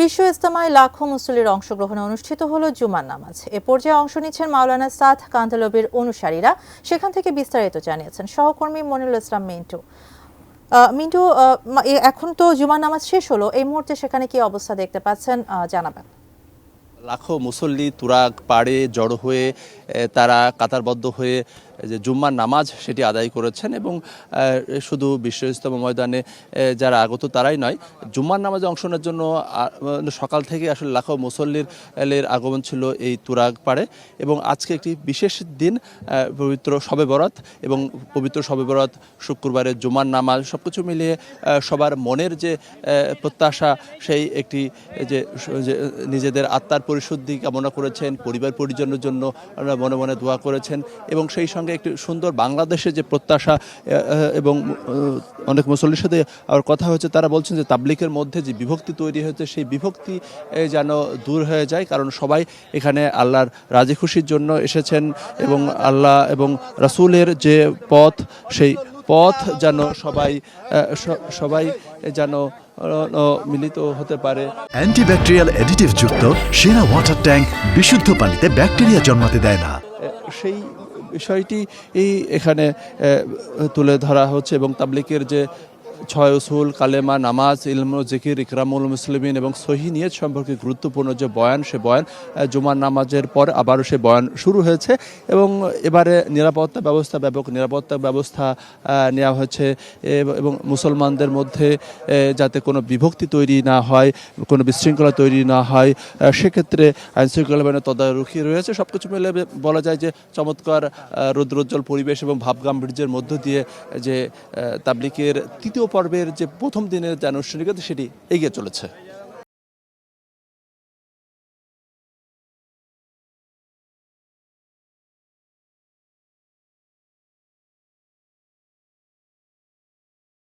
বিশ্ব ইজতেমায় লাখো মুসল্লির অংশগ্রহণে অনুষ্ঠিত হলো জুমার নামাজ। এ পর্যায়ে অংশ নিচ্ছেন মাওলানা সাদ কান্তালবির অনুসারীরা। সেখান থেকে বিস্তারিত জানিয়েছেন সহকর্মী মনিরুল ইসলাম মিন্টু। এখন তো জুমার নামাজ শেষ হলো, এই মুহূর্তে সেখানে কি অবস্থা দেখতে পাচ্ছেন জানাবেন। লাখো মুসল্লি তুরাগ পাড়ে জড়ো হয়ে তারা কাতারবদ্ধ হয়ে যে জুম্মার নামাজ সেটি আদায় করেছেন এবং শুধু বিশ্ব ইজতেমা ময়দানে যারা আগত তারাই নয়, জুম্মার নামাজে অংশ নেওয়ার জন্য সকাল থেকে আসলে লাখো মুসল্লির আগমন ছিল এই তুরাগ পাড়ে। এবং আজকে একটি বিশেষ দিন, পবিত্র শবে বরাত, এবং পবিত্র শবে বরাত শুক্রবারের জুম্মার নামাজ সব কিছু মিলিয়ে সবার মনের যে প্রত্যাশা, সেই একটি যে নিজেদের আত্মার পরিশুদ্ধি কামনা করেছেন, পরিবার পরিজনের জন্য মনে মনে দোয়া করেছেন, এবং সেই সঙ্গে একটি সুন্দর বাংলাদেশের যে প্রত্যাশা। এবং অনেক মুসল্লির সাথে আর কথা হয়েছে, তারা বলছেন যে তাবলিগের মধ্যে যে বিভক্তি তৈরি হয়েছে সেই বিভক্তি যেন দূর হয়ে যায়, কারণ সবাই এখানে আল্লাহর রাজি খুশির জন্য এসেছেন এবং আল্লাহ এবং রাসূলের যে পথ, সেই পথ যেন সবাই যেন মিলিত হতে পারে। অ্যান্টিব্যাকটেরিয়াল অ্যাডিটিভ যুক্ত সেরা ওয়াটার ট্যাঙ্ক বিশুদ্ধ পানিতে ব্যাকটেরিয়া জন্মাতে দেয় না। সেই বিষয়টি এখানে তুলে ধরা হচ্ছে এবং তাবলিগের যে 6 উসুল, কালেমা, নামাজ, ইলম, জিকির, ইকরামুল মুসলিমিন এবং সহিহ নিয়ত সম্পর্কে গুরুত্বপূর্ণ যে বয়ান, সে বয়ান জুমার নামাজের পর আবারও সে বয়ান শুরু হয়েছে। এবং এবারে ব্যাপক নিরাপত্তা ব্যবস্থা নেওয়া হয়েছে এবং মুসলমানদের মধ্যে যাতে কোনো বিভক্তি তৈরি না হয়, কোনো বিশৃঙ্খলা তৈরি না হয়, সেক্ষেত্রে আইনশৃঙ্খলা বাহিনীর তদারকি রয়েছে। সব কিছু মিলে বলা যায় যে চমৎকার রৌদ্রোজ্জ্বল পরিবেশ এবং ভাবগাম্ভীর্যের মধ্য দিয়ে যে তাবলিগের তৃতীয় পর্বের যে প্রথম দিনের যে আনুষ্ঠানিকতা সেটি এগিয়ে চলেছে।